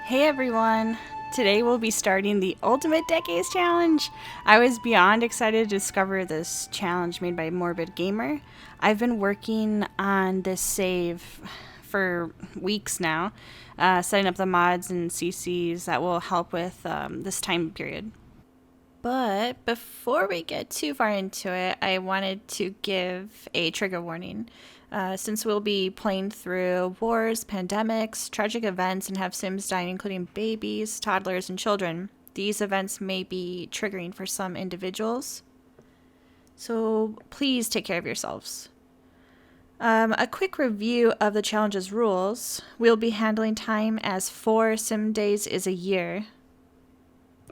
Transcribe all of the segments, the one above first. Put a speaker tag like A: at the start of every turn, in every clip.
A: Hey everyone! Today we'll be starting the Ultimate Decades Challenge. I was beyond excited to discover this challenge made by Morbid Gamer. I've been working on this save for weeks now, setting up the mods and CCs that will help with this time period. But before we get too far into it, I wanted to give a trigger warning. Since we'll be playing through wars, pandemics, tragic events, and have Sims dying, including babies, toddlers, and children, these events may be triggering for some individuals. So please take care of yourselves. A quick review of the challenge's rules. We'll be handling time as 4 Sim days is a year.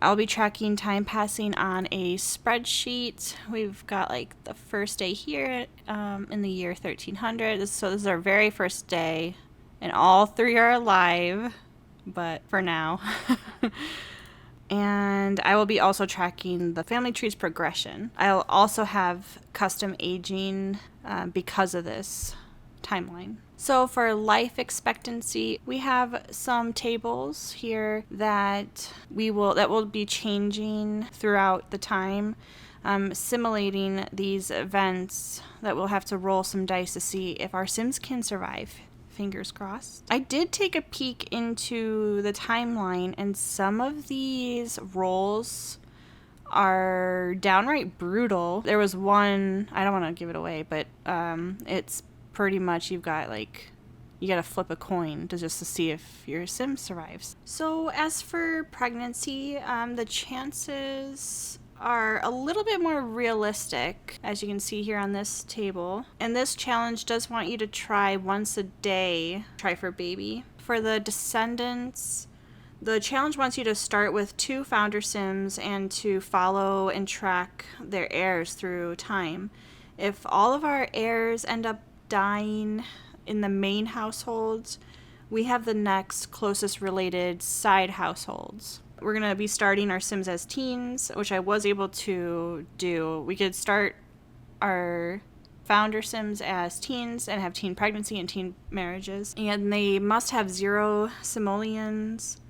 A: I'll be tracking time passing on a spreadsheet. We've got like the first day here in the year 1300. So this is our very first day, and all 3 are alive, but for now. And I will be also tracking the family tree's progression. I'll also have custom aging because of this timeline. So for life expectancy, we have some tables here that will be changing throughout the time, simulating these events that we'll have to roll some dice to see if our Sims can survive. Fingers crossed. I did take a peek into the timeline, and some of these rolls are downright brutal. There was one, I don't want to give it away, but it's pretty much you gotta flip a coin to see if your Sim survives. So as for pregnancy, the chances are a little bit more realistic, as you can see here on this table. And this challenge does want you to try once a day, try for baby. For the descendants, the challenge wants you to start with 2 founder Sims and to follow and track their heirs through time. If all of our heirs end up dying in the main households, we have the next closest related side households. We're going to be starting our Sims as teens, which I was able to do. We could start our founder Sims as teens and have teen pregnancy and teen marriages. And they must have 0 simoleons.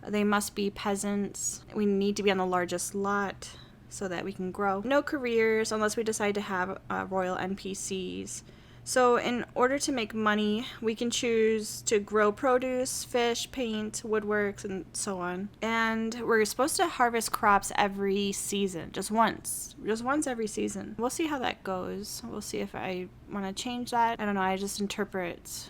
A: They must be peasants. We need to be on the largest lot so that we can grow. No careers unless we decide to have royal NPCs. So in order to make money, we can choose to grow produce, fish, paint, woodworks, and so on. And we're supposed to harvest crops every season, just once every season. We'll see how that goes. We'll see if I want to change that. I don't know, I just interpret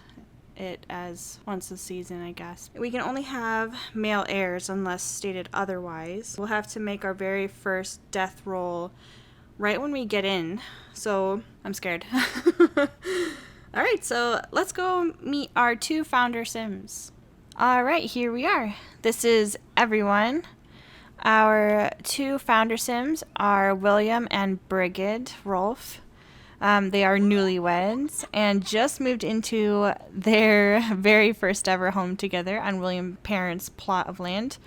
A: it as once a season, I guess. We can only have male heirs unless stated otherwise. We'll have to make our very first death roll right when we get in, so I'm scared. Alright, so let's go meet our 2 founder Sims. Alright, here we are. This is everyone. Our 2 founder Sims are William and Brigid Rolphes. They are newlyweds and just moved into their very first ever home together on William's parents' plot of land.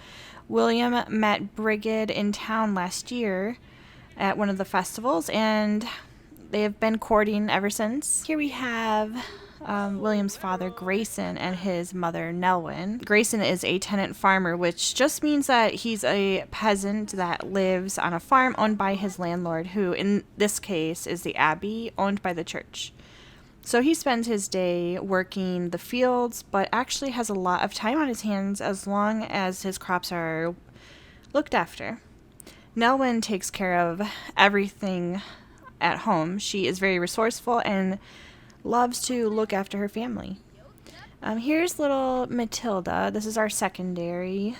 A: William met Brigid in town last year at one of the festivals, and they have been courting ever since. Here we have William's father, Grayson, and his mother, Nelwyn. Grayson is a tenant farmer, which just means that he's a peasant that lives on a farm owned by his landlord, who in this case is the abbey, owned by the church. So he spends his day working the fields, but actually has a lot of time on his hands as long as his crops are looked after. Nelwyn takes care of everything at home. She is very resourceful and loves to look after her family. Here's little Matilda. This is our secondary,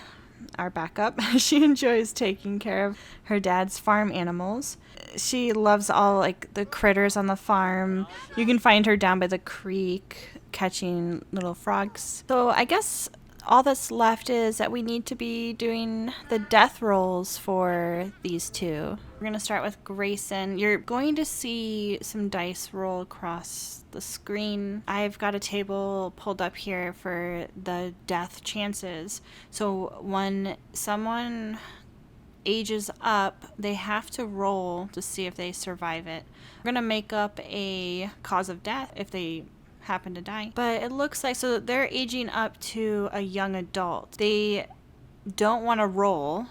A: our backup. She enjoys taking care of her dad's farm animals. She loves all the critters on the farm. You can find her down by the creek catching little frogs. So I guess all that's left is that we need to be doing the death rolls for these 2. We're going to start with Grayson. You're going to see some dice roll across the screen. I've got a table pulled up here for the death chances. So when someone ages up, they have to roll to see if they survive it. We're going to make up a cause of death if they happen to die. But it looks like, so they're aging up to a young adult. They don't want to roll.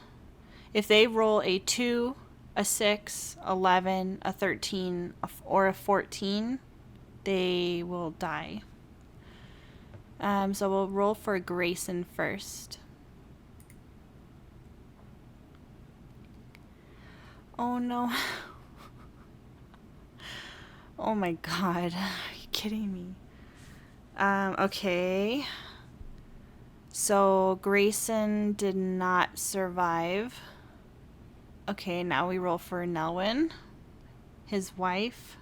A: If they roll a 2, a 6, 11, a 13, or a 14, they will die. So we'll roll for Grayson first. Oh no. Oh my god. Are you kidding me? Okay. So Grayson did not survive. Okay, now we roll for Nelwyn, his wife.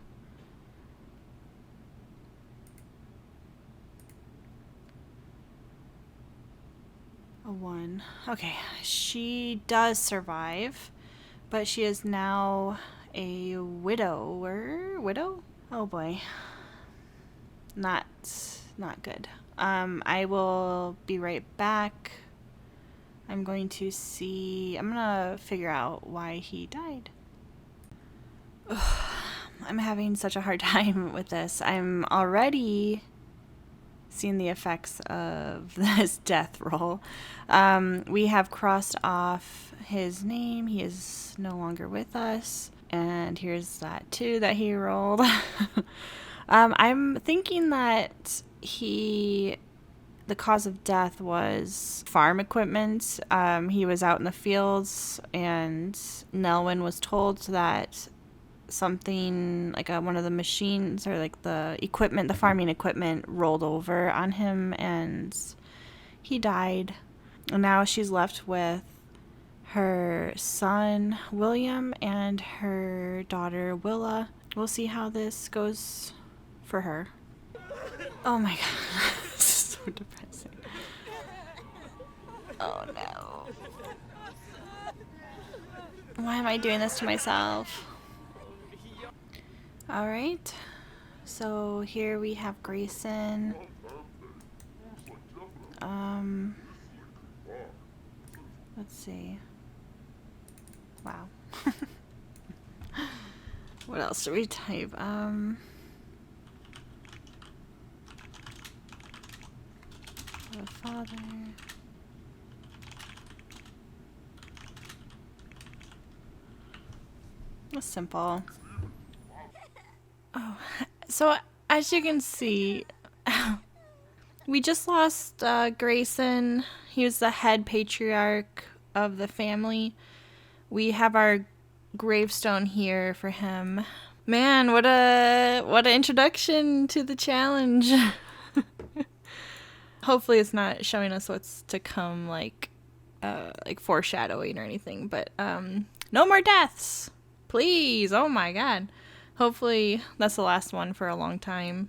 A: A 1. Okay, she does survive, but she is now a widower. Widow? Oh boy. Not good. I will be right back. I'm going to figure out why he died. Ugh, I'm having such a hard time with this. I'm already seeing the effects of this death roll. We have crossed off his name. He is no longer with us. And here's that 2 that he rolled. I'm thinking that the cause of death was farm equipment. He was out in the fields, and Nelwyn was told that something like one of the machines or like the equipment, the farming equipment, rolled over on him, and he died. And now she's left with her son William and her daughter Willa. We'll see how this goes for her. Oh my god. This is so depressing. Oh no. Why am I doing this to myself? Alright. So here we have Grayson. Let's see. Wow. What else do we type? The father. That's simple. Oh, so as you can see, we just lost Grayson. He was the head patriarch of the family. We have our gravestone here for him. Man, what an introduction to the challenge. Hopefully it's not showing us what's to come, like foreshadowing or anything, but no more deaths. Please. Oh my god. Hopefully that's the last one for a long time.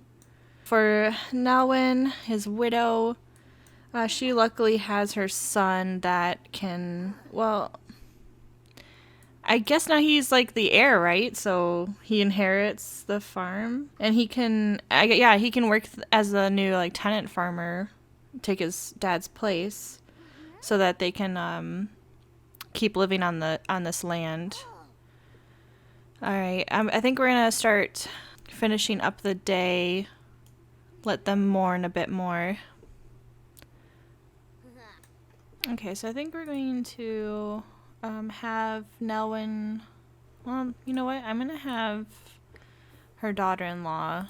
A: For Nelwyn, his widow, she luckily has her son that can, well, I guess now he's like the heir, right? So he inherits the farm, and he can, he can work as a new like tenant farmer, take his dad's place, so that they can keep living on this land. All right, I think we're gonna start finishing up the day. Let them mourn a bit more. Okay, so I think we're going to have Nelwyn. Well, you know what? I'm gonna have her daughter-in-law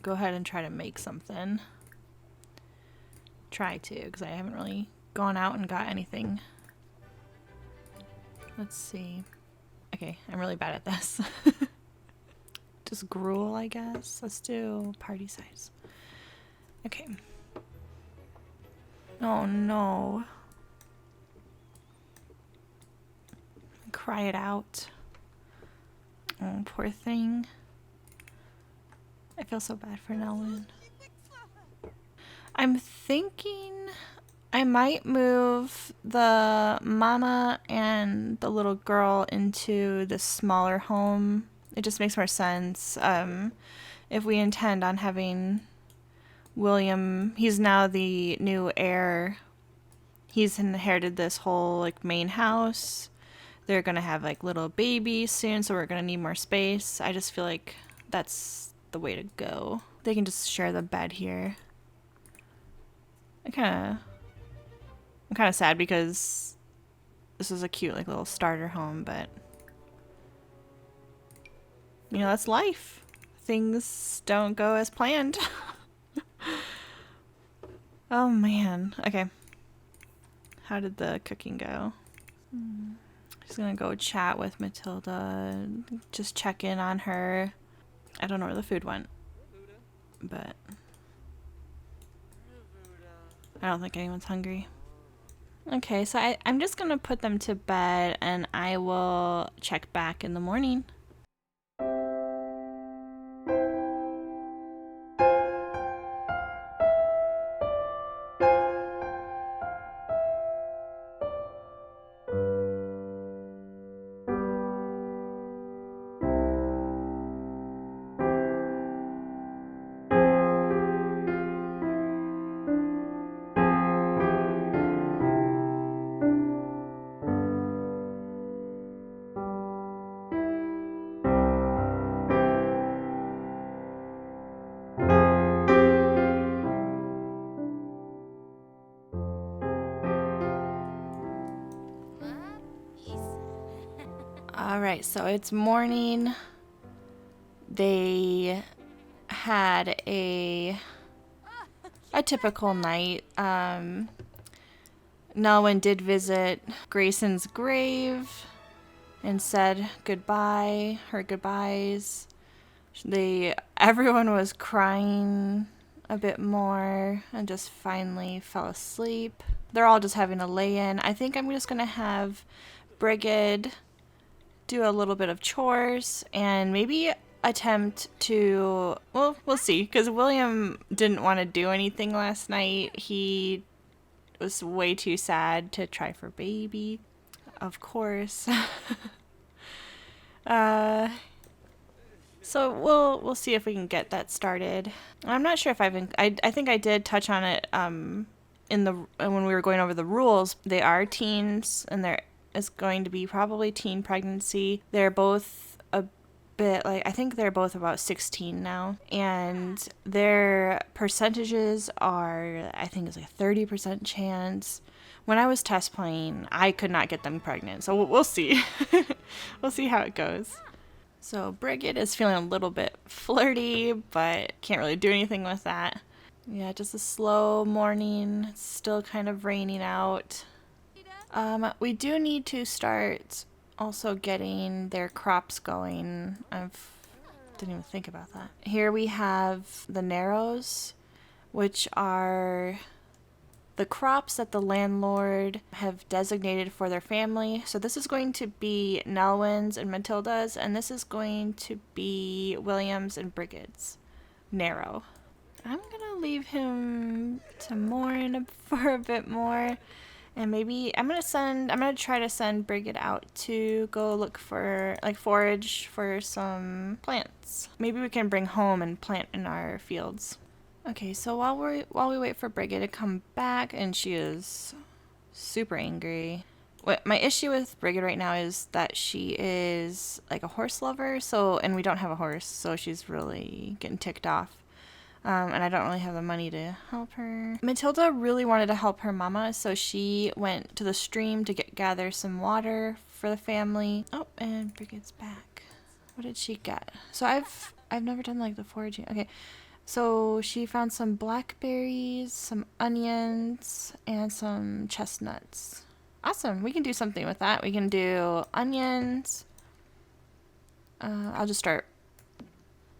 A: go ahead and try to make something. Try to, because I haven't really gone out and got anything. Let's see. Okay, I'm really bad at this. Just gruel, I guess. Let's do party size. Okay. Oh no. Cry it out. Oh, poor thing. I feel so bad for Nelwyn. I'm thinking I might move the mama and the little girl into the smaller home. It just makes more sense. If we intend on having William, he's now the new heir. He's inherited this whole like main house. They're gonna have like little babies soon, so we're gonna need more space. I just feel like that's the way to go. They can just share the bed here. I'm kind of sad because this is a cute like little starter home, but you know, that's life. Things don't go as planned. Oh man. Okay. How did the cooking go? Just gonna go chat with Matilda, just check in on her. I don't know where the food went, but I don't think anyone's hungry. Okay, so I'm just gonna put them to bed and I will check back in the morning. Alright, so it's morning. They had a typical night. Nelwyn did visit Grayson's grave and said goodbye, her goodbyes. Everyone was crying a bit more and just finally fell asleep. They're all just having a lay-in. I think I'm just gonna have Brigid do a little bit of chores and maybe attempt to, well, we'll see, because William didn't want to do anything last night. He was way too sad to try for baby, of course. So we'll see if we can get that started. I'm not sure if I think I did touch on it when we were going over the rules. They are teens and there is going to be probably teen pregnancy. They're both a bit like, I think they're both about 16 now, and their percentages are, I think it's like a 30% chance. When I was test playing, I could not get them pregnant, so we'll see. We'll see how it goes. So Brigid is feeling a little bit flirty, but can't really do anything with that. Yeah, just a slow morning. It's still kind of raining out. We do need to start also getting their crops going. Didn't even think about that. Here we have the Narrows, which are the crops that the landlord have designated for their family. So this is going to be Nelwyn's and Matilda's, and this is going to be William's and Brigid's Narrow. I'm gonna leave him to mourn for a bit more, and maybe I'm gonna try to send Brigid out to go look for, like, forage for some plants. Maybe we can bring home and plant in our fields. Okay, so while we wait for Brigid to come back, and she is super angry. What my issue with Brigid right now is that she is like a horse lover, and we don't have a horse, so she's really getting ticked off. And I don't really have the money to help her. Matilda really wanted to help her mama, so she went to the stream to gather some water for the family. Oh, and Brigid's back. What did she get? So I've never done like the foraging. Okay. So she found some blackberries, some onions, and some chestnuts. Awesome. We can do something with that. We can do onions. I'll just start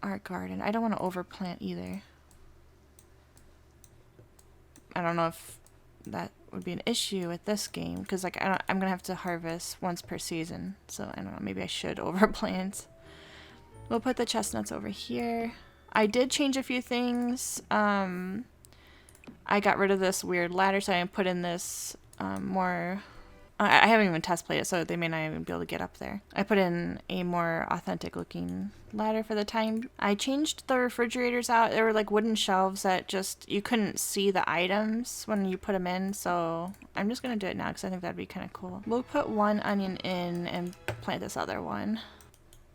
A: our garden. I don't want to overplant either. I don't know if that would be an issue with this game, because like I'm going to have to harvest once per season. So I don't know, maybe I should overplant. We'll put the chestnuts over here. I did change a few things. I got rid of this weird ladder, so I put in this more... I haven't even test played it, so they may not even be able to get up there. I put in a more authentic looking ladder for the time. I changed the refrigerators out. They were like wooden shelves that just, you couldn't see the items when you put them in, so I'm just going to do it now because I think that'd be kind of cool. We'll put one onion in and plant this other one.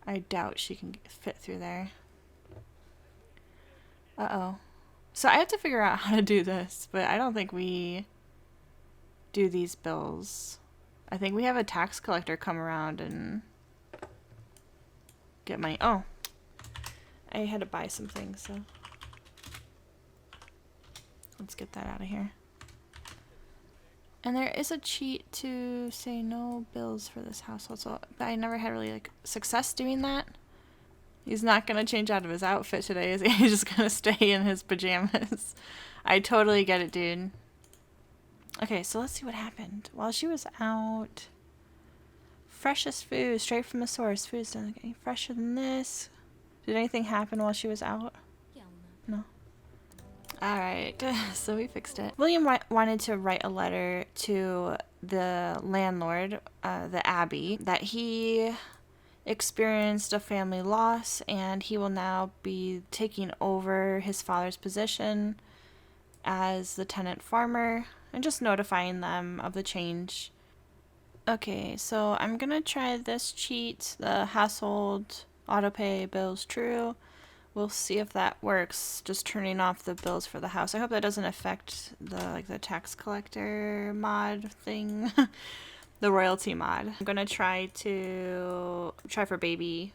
A: I doubt she can fit through there. Uh-oh. So I have to figure out how to do this, but I don't think we do these bills. I think we have a tax collector come around and get money. Oh, I had to buy some things, so let's get that out of here. And there is a cheat to say no bills for this household, so but I never had really like success doing that. He's not gonna change out of his outfit today, is he? He's just gonna stay in his pajamas. I totally get it, dude. Okay, so let's see what happened. While she was out, freshest food, straight from the source. Food's done any fresher than this. Did anything happen while she was out? No. Alright, so we fixed it. William wanted to write a letter to the landlord, the Abbey, that he experienced a family loss and he will now be taking over his father's position as the tenant farmer and just notifying them of the change. Okay, so I'm gonna try this cheat, the household autopay bills true. We'll see if that works, just turning off the bills for the house. I hope that doesn't affect the the tax collector mod thing. The royalty mod. I'm gonna try for baby.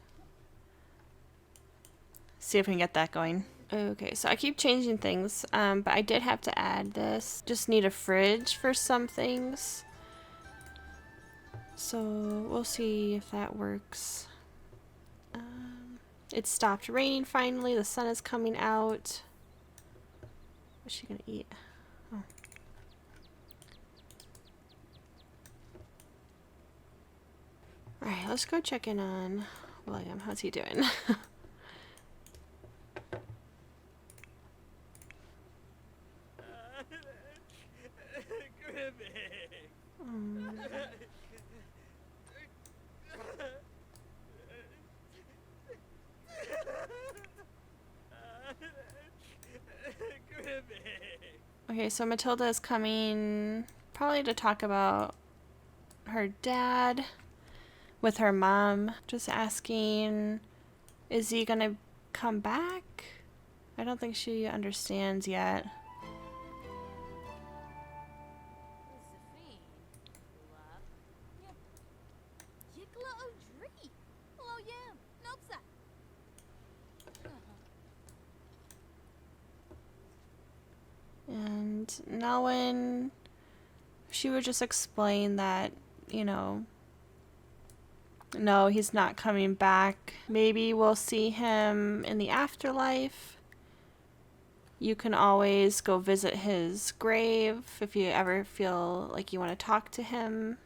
A: See if we can get that going. Okay, so I keep changing things, but I did have to add this. Just need a fridge for some things. So we'll see if that works. It stopped raining finally. The sun is coming out. What's she gonna eat? Oh. Alright, let's go check in on William. How's he doing? Okay, so Matilda is coming probably to talk about her dad with her mom. Just asking, is he gonna come back? I don't think she understands yet. And now when she would just explain that, you know, no, he's not coming back. Maybe we'll see him in the afterlife. You can always go visit his grave if you ever feel like you want to talk to him.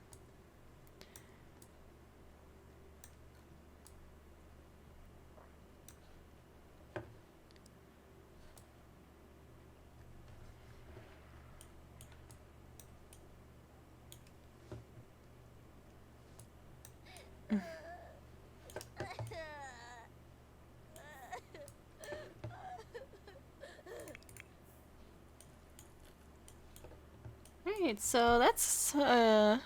A: Alright, so that's a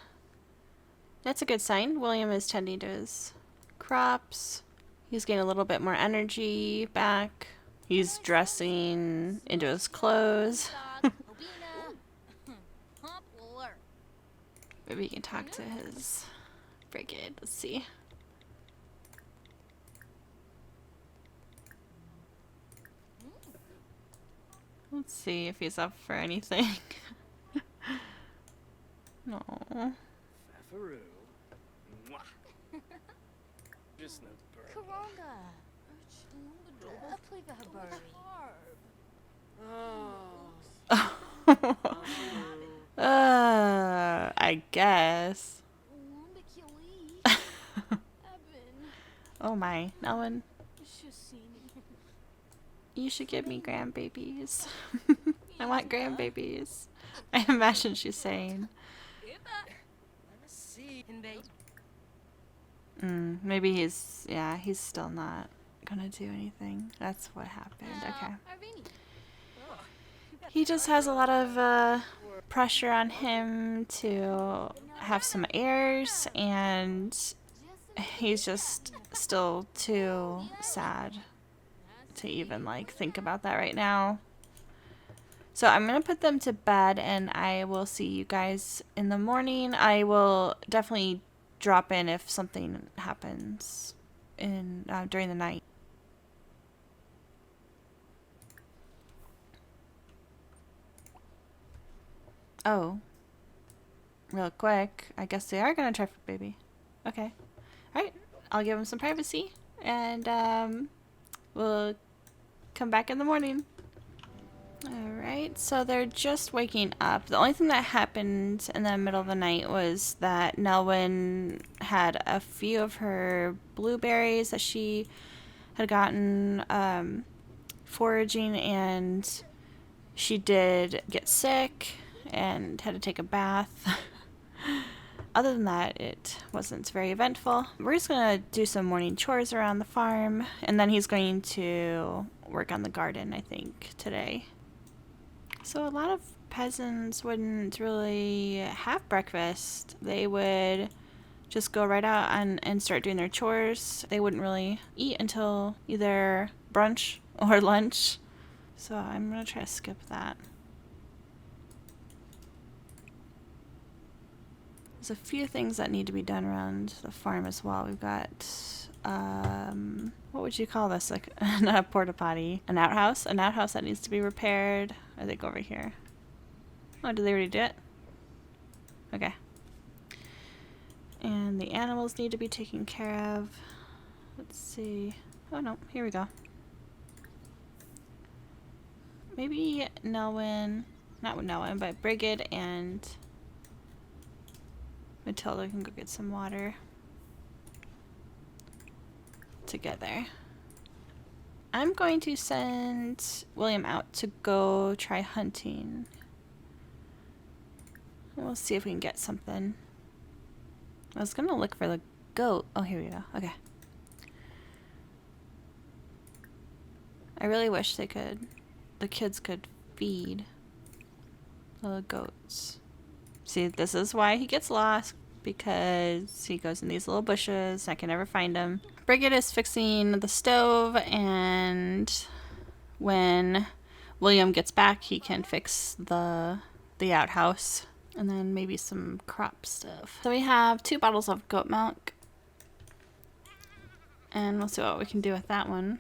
A: good sign. William is tending to his crops. He's getting a little bit more energy back. He's dressing into his clothes. Maybe he can talk to his brigade. Let's see. Let's see if he's up for anything. No. I guess. Oh my, Nelwyn. You should give me grandbabies. I want grandbabies. I imagine she's saying. Maybe he's still not gonna do anything. That's what happened. Okay. He just has a lot of pressure on him to have some heirs, and he's just still too sad to even like think about that right now. So I'm going to put them to bed and I will see you guys in the morning. I will definitely drop in if something happens in during the night. Oh, real quick. I guess they are going to try for baby. Okay. All right. I'll give them some privacy and we'll come back in the morning. Alright, so they're just waking up. The only thing that happened in the middle of the night was that Nelwyn had a few of her blueberries that she had gotten foraging, and she did get sick and had to take a bath. Other than that, it wasn't very eventful. We're just going to do some morning chores around the farm, and then he's going to work on the garden, I think, today. So a lot of peasants wouldn't really have breakfast. They would just go right out and start doing their chores. They wouldn't really eat until either brunch or lunch. So I'm going to try to skip that. There's a few things that need to be done around the farm as well. We've got, what would you call this? Like, not a porta potty. An outhouse? An outhouse that needs to be repaired. I think over here. Oh, did they already do it? Okay. And the animals need to be taken care of. Let's see. Oh no, here we go. Maybe Nelwyn, not Nelwyn, but Brigid and Matilda can go get some water together. I'm going to send William out to go try hunting. We'll see if we can get something. I was gonna look for the goat. Oh, here we go. Okay. I really wish the kids could feed the goats. See, this is why he gets lost, because he goes in these little bushes. I can never find him. Brigid is fixing the stove, and when William gets back, he can fix the outhouse, and then maybe some crop stuff. So we have 2 bottles of goat milk, and we'll see what we can do with that one.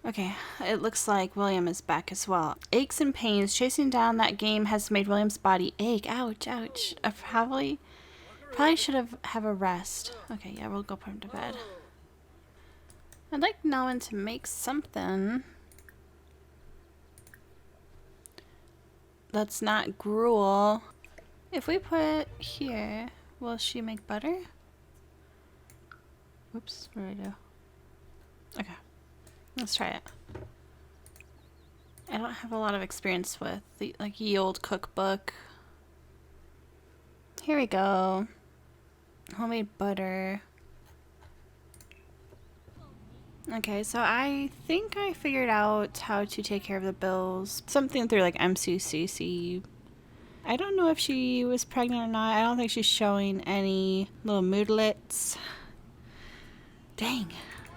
A: Okay, it looks like William is back as well. Aches and pains. Chasing down that game has made William's body ache. Ouch, ouch. I probably should have a rest. Okay, yeah, we'll go put him to bed. I'd like Nelwyn to make something that's not gruel. If we put it here, will she make butter? Whoops, what did I do? Okay. Let's try it. I don't have a lot of experience with the ye old cookbook. Here we go. Homemade butter. Okay, so I think I figured out how to take care of the bills. Something through like MCCC. I don't know if she was pregnant or not. I don't think she's showing any little moodlets. Dang.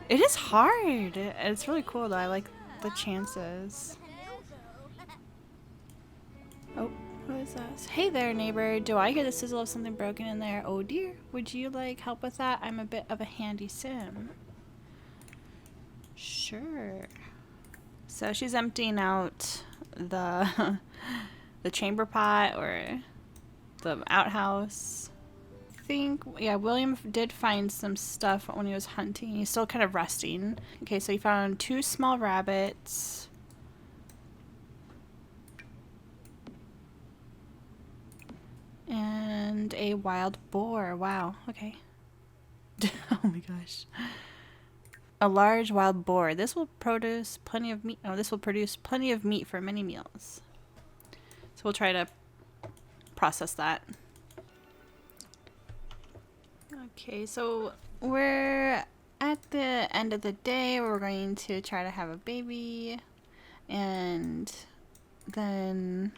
A: It is hard. It's really cool though. I like the chances. Oh, what is that? Hey there, neighbor. Do I hear the sizzle of something broken in there? Oh dear. Would you like help with that? I'm a bit of a handy sim. Sure. So she's emptying out the the chamber pot or the outhouse. Think, yeah, William did find some stuff when he was hunting. He's still kind of resting. Okay, so he found 2 small rabbits. And a wild boar. Wow, okay. Oh my gosh. A large wild boar. This will produce plenty of meat. Oh, this will produce plenty of meat for many meals. So we'll try to process that. Okay, so we're at the end of the day. We're going to try to have a baby, and then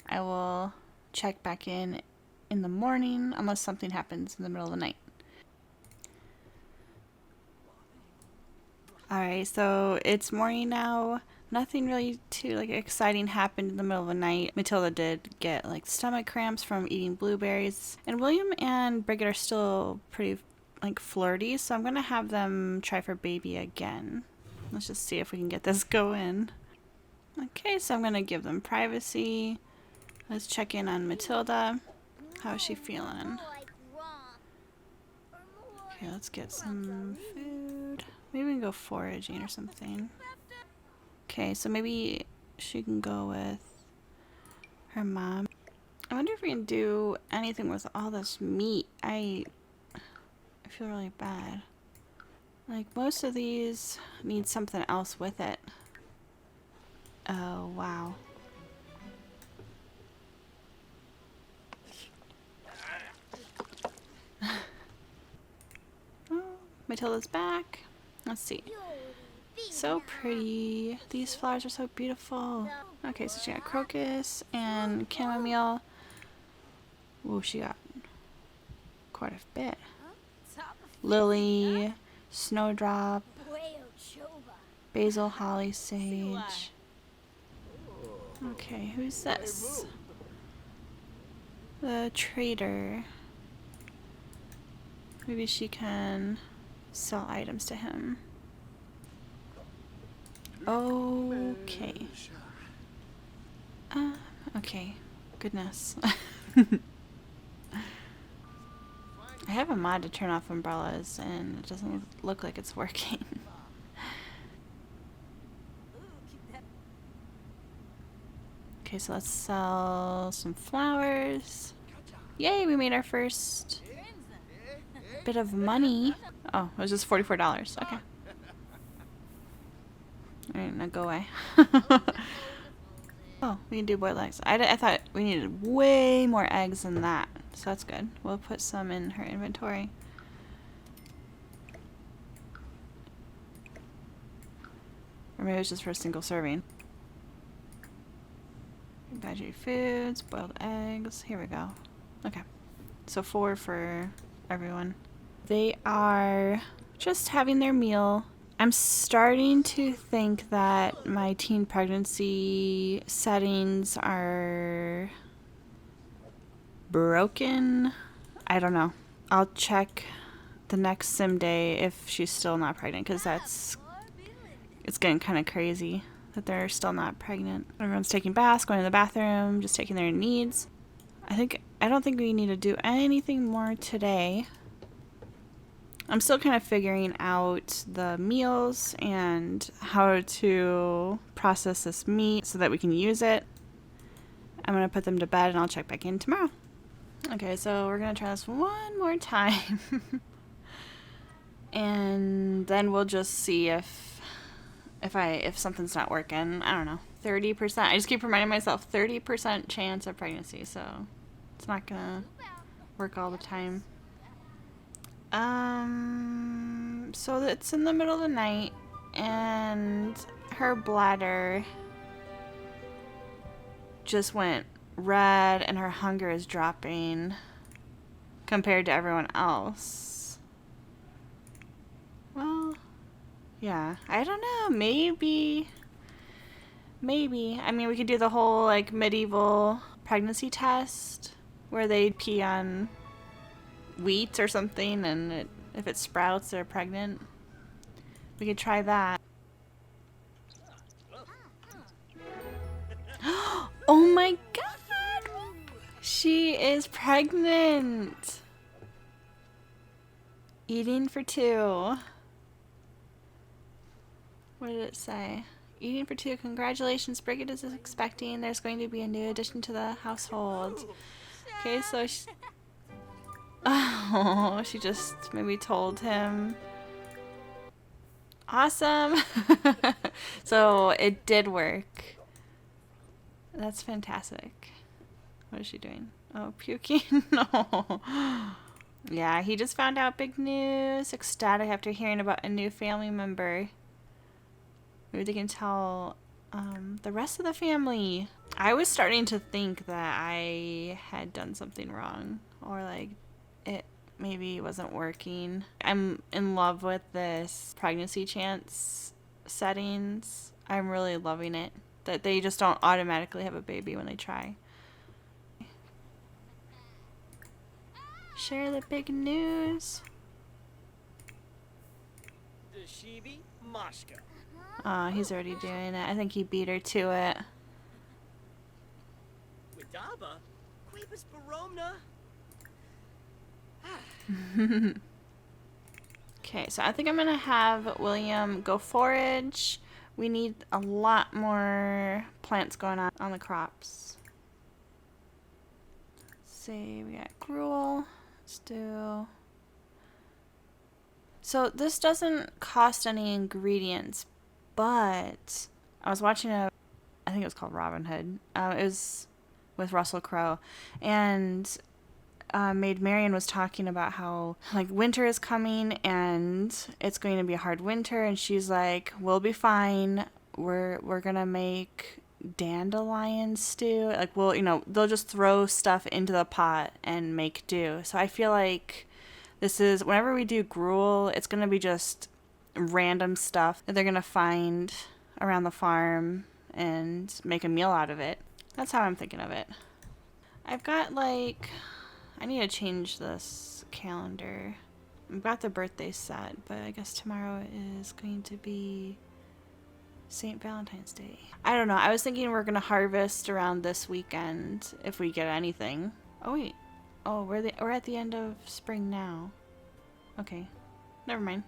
A: I will check back in the morning unless something happens in the middle of the night. Alright, so it's morning now. Nothing really too like exciting happened in the middle of the night. Matilda did get like stomach cramps from eating blueberries. And William and Brigitte are still pretty like flirty, so I'm gonna have them try for baby again. Let's just see if we can get this going. Okay, so I'm gonna give them privacy. Let's check in on Matilda. How is she feeling? Okay, let's get some food. Maybe we can go foraging or something. Okay, so maybe she can go with her mom. I wonder if we can do anything with all this meat. I feel really bad. Like, most of these need something else with it. Oh, wow. Oh, Matilda's back. Let's see. So pretty. These flowers are so beautiful. Okay, so she got crocus and chamomile. Ooh, she got quite a bit. Lily, snowdrop, basil, holly, sage. Okay, who's this? The trader. Maybe she can sell items to him. Okay. Okay. Goodness. I have a mod to turn off umbrellas and it doesn't look like it's working. Okay, so let's sell some flowers. Yay, we made our first bit of money. Oh, it was just $44. Okay. Alright, now go away. Oh, we can do boiled eggs. I thought we needed way more eggs than that. So that's good. We'll put some in her inventory. Or maybe it's just for a single serving. Veggie foods, boiled eggs. Here we go. Okay. So 4 for everyone. They are just having their meal. I'm starting to think that my teen pregnancy settings are broken. I don't know. I'll check the next sim day if she's still not pregnant, because it's getting kind of crazy that they're still not pregnant. Everyone's taking baths, going to the bathroom, just taking their needs. I don't think we need to do anything more today. I'm still kind of figuring out the meals and how to process this meat so that we can use it. I'm going to put them to bed and I'll check back in tomorrow. Okay, so we're going to try this one more time. And then we'll just see if something's not working. I don't know. 30%. I just keep reminding myself 30% chance of pregnancy, so it's not going to work all the time. So it's in the middle of the night, and her bladder just went red, and her hunger is dropping compared to everyone else. Well, yeah, I don't know, maybe. I mean, we could do the whole, like, medieval pregnancy test, where they pee on wheat or something, and if it sprouts, they're pregnant. We could try that. Oh my god! She is pregnant! Eating for 2. What did it say? Eating for 2. Congratulations, Brigitte is expecting. There's going to be a new addition to the household. Okay, so oh, she just maybe told him. Awesome! So it did work. That's fantastic. What is she doing? Oh, puking? No. Yeah, he just found out big news. Ecstatic after hearing about a new family member. Maybe they can tell the rest of the family. I was starting to think that I had done something wrong. Or like maybe wasn't working. I'm in love with this pregnancy chance settings. I'm really loving it. That they just don't automatically have a baby when they try. Share the big news. Oh, he's already doing it. I think he beat her to it. Okay, so I think I'm gonna have William go forage. We need a lot more plants going on the crops. Let's see, we got gruel. Let's do. So this doesn't cost any ingredients, but I was watching I think it was called Robin Hood. It was with Russell Crowe, and Maid Marian was talking about how like winter is coming and it's going to be a hard winter, and she's like, "We'll be fine. We're gonna make dandelion stew. Like, well, they'll just throw stuff into the pot and make do." So I feel like this is whenever we do gruel, it's gonna be just random stuff that they're gonna find around the farm and make a meal out of it. That's how I'm thinking of it. I've got like, I need to change this calendar. I've got the birthday set, but I guess tomorrow is going to be St. Valentine's Day. I don't know. I was thinking we're going to harvest around this weekend if we get anything. Oh, wait. Oh, we're at the end of spring now. Okay. Never mind.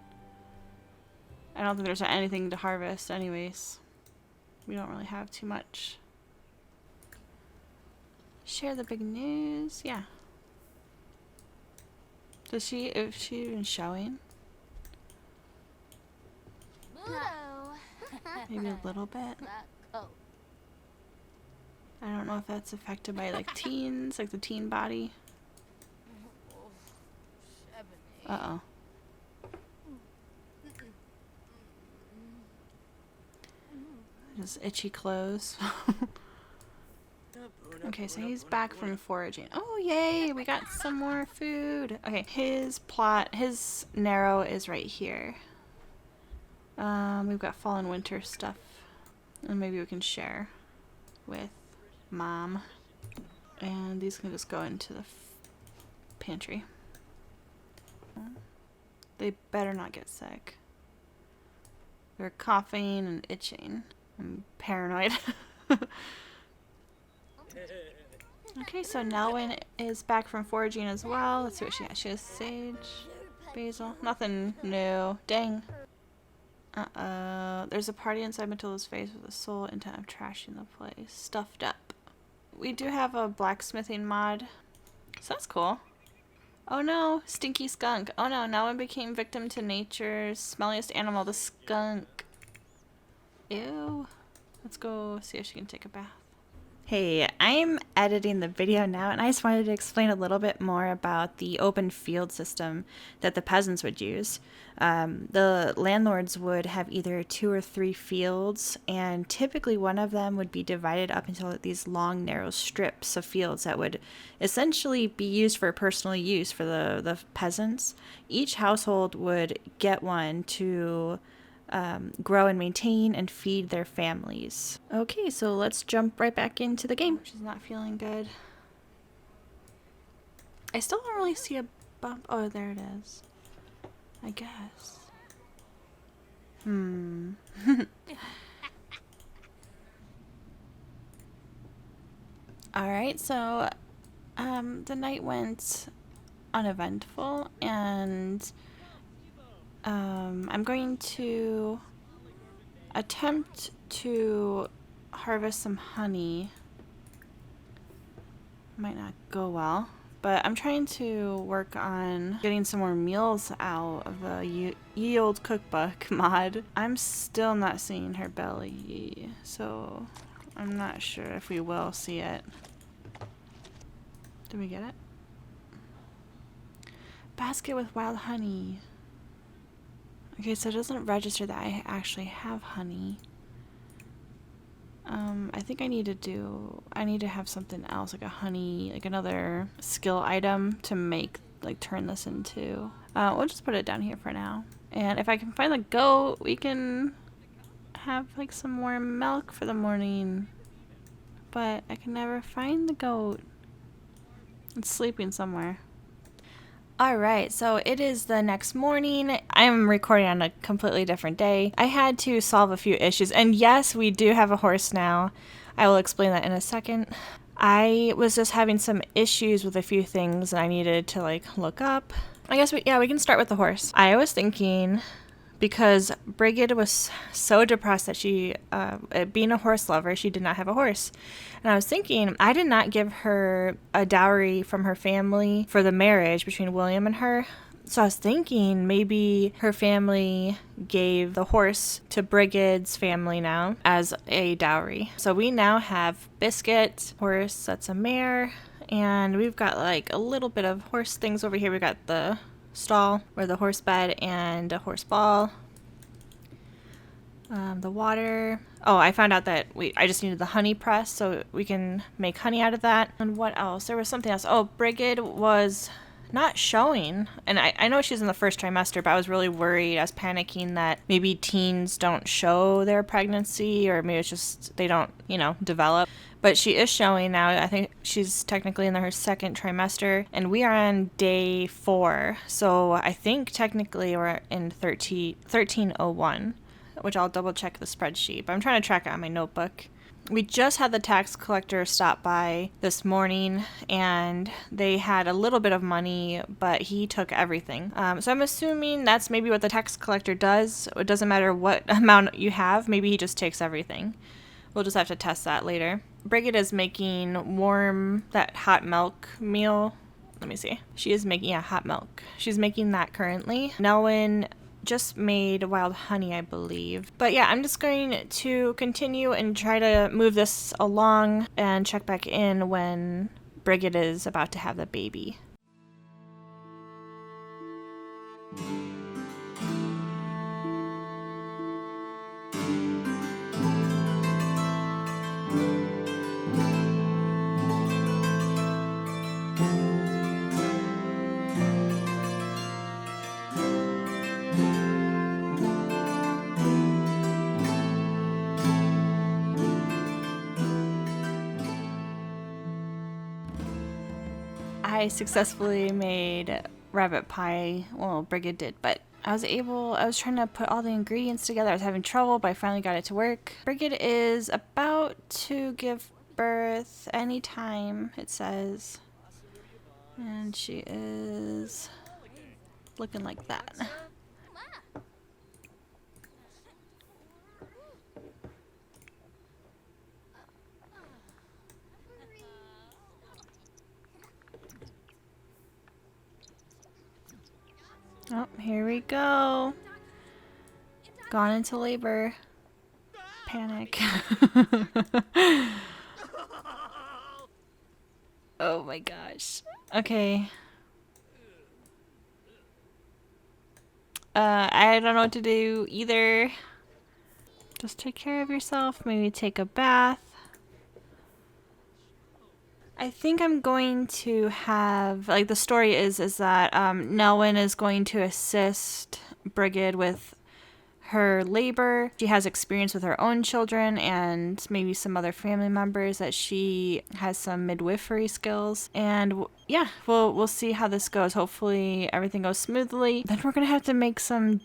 A: I don't think there's anything to harvest anyways. We don't really have too much. Share the big news. Yeah. Is she even showing? Maybe a little bit. I don't know if that's affected by like teens, like the teen body. Uh-oh. Just itchy clothes. Okay, so he's back from foraging. Oh, yay! We got some more food. Okay, his narrow is right here. We've got fall and winter stuff. And maybe we can share with Mom. And these can just go into the pantry. They better not get sick. They're coughing and itching. I'm paranoid. Okay, so Nelwyn is back from foraging as well. Let's see what she has. She has sage, basil, nothing new. Dang. There's a party inside Matilda's face with a sole intent of trashing the place. Stuffed up. We do have a blacksmithing mod, so that's cool. Oh no, stinky skunk. Oh no, Nelwyn became victim to nature's smelliest animal, the skunk. Ew. Let's go see if she can take a bath. Hey, I'm editing the video now, and I just wanted to explain a little bit more about the open field system that the peasants would use. The landlords would have either 2 or 3 fields, and typically one of them would be divided up into these long, narrow strips of fields that would essentially be used for personal use for the peasants. Each household would get one to grow and maintain and feed their families. Okay, so let's jump right back into the game. She's not feeling good. I still don't really see a bump. Oh, there it is. I guess. Alright, so the night went uneventful, and I'm going to attempt to harvest some honey. Might not go well, but I'm trying to work on getting some more meals out of the Ye Old Cookbook mod. I'm still not seeing her belly, so I'm not sure if we will see it. Did we get it? Basket with wild honey. Okay, so it doesn't register that I actually have honey. I think I need to have something else, like a honey, like another skill item to make like turn this into. We'll just put it down here for now. And if I can find the goat, we can have like some more milk for the morning. But I can never find the goat. It's sleeping somewhere. Alright, so it is the next morning. I'm recording on a completely different day. I had to solve a few issues. And yes, we do have a horse now. I will explain that in a second. I was just having some issues with a few things and I needed to like look up. I guess we can start with the horse. I was thinking, because Brigid was so depressed that she, being a horse lover, she did not have a horse. And I was thinking, I did not give her a dowry from her family for the marriage between William and her. So I was thinking maybe her family gave the horse to Brigid's family now as a dowry. So we now have Biscuit, horse, that's a mare, and we've got like a little bit of horse things over here. We got the stall or the horse bed and a horse ball. The water. Oh, I found out that I just needed the honey press so we can make honey out of that. And what else? There was something else. Oh, Brigid was not showing. And I know she's in the first trimester, but I was really worried. I was panicking that maybe teens don't show their pregnancy, or maybe it's just they don't, develop. But she is showing now. I think she's technically in her second trimester, and we are on day 4. So I think technically we're in 1301, which I'll double check the spreadsheet. But I'm trying to track it on my notebook. We just had the tax collector stop by this morning, and they had a little bit of money, but he took everything. So I'm assuming that's maybe what the tax collector does. It doesn't matter what amount you have. Maybe he just takes everything. We'll just have to test that later. Brigid is making that hot milk meal. Let me see. She is making, hot milk. She's making that currently. Nelwyn just made wild honey, I believe. But yeah, I'm just going to continue and try to move this along and check back in when Brigid is about to have the baby. I successfully made rabbit pie. Well, Brigid did, but I was trying to put all the ingredients together. I was having trouble, but I finally got it to work. Brigid is about to give birth anytime, it says. And she is looking like that. Oh, here we go. Gone into labor. Panic. Oh my gosh. Okay. I don't know what to do either. Just take care of yourself. Maybe take a bath. I think I'm going to have, like, the story is that Nelwyn is going to assist Brigid with her labor. She has experience with her own children and maybe some other family members, that she has some midwifery skills. And yeah, we'll see how this goes. Hopefully everything goes smoothly. Then we're going to have to make some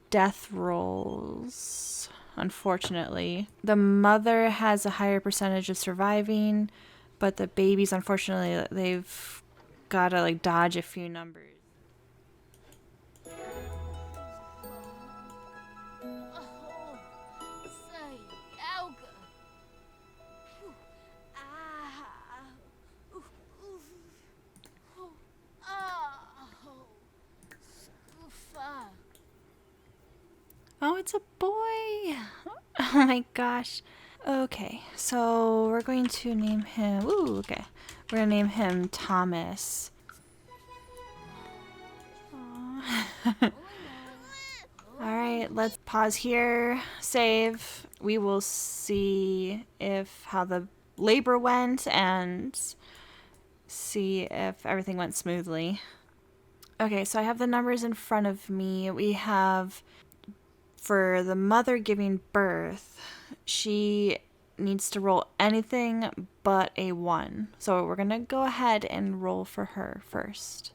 A: death rolls, unfortunately. The mother has a higher percentage of surviving, but the babies, unfortunately, they've got to like dodge a few numbers. Oh, it's a boy! Oh my gosh. Okay, so we're going to name him... Ooh, okay. We're going to name him Thomas. Alright, let's pause here, save. We will see how the labor went and see if everything went smoothly. Okay, so I have the numbers in front of me. We have for the mother giving birth, she needs to roll anything but a 1. So we're going to go ahead and roll for her first.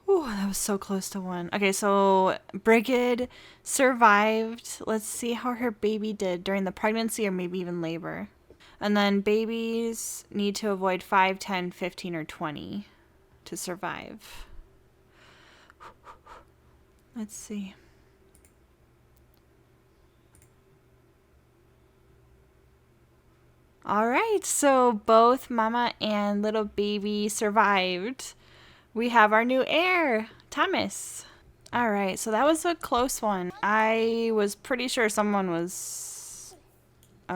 A: Ooh, that was so close to 1. Okay, so Brigid survived. Let's see how her baby did during the pregnancy or maybe even labor. And then babies need to avoid 5, 10, 15, or 20 to survive. Let's see. All right, so both mama and little baby survived. We have our new heir, Thomas. All right, so that was a close one. I was pretty sure I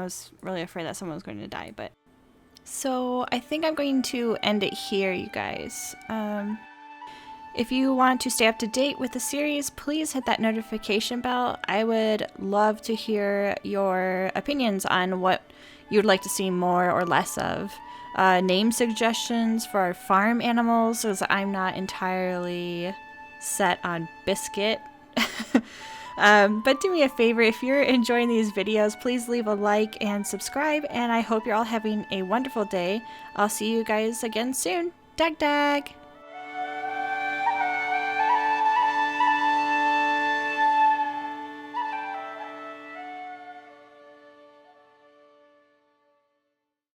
A: was really afraid that someone was going to die, but. So I think I'm going to end it here, you guys. If you want to stay up to date with the series, please hit that notification bell. I would love to hear your opinions on what you would like to see more or less of. Name suggestions for our farm animals, as I'm not entirely set on Biscuit. But do me a favor, if you're enjoying these videos, please leave a like and subscribe, and I hope you're all having a wonderful day. I'll see you guys again soon. Dag dag!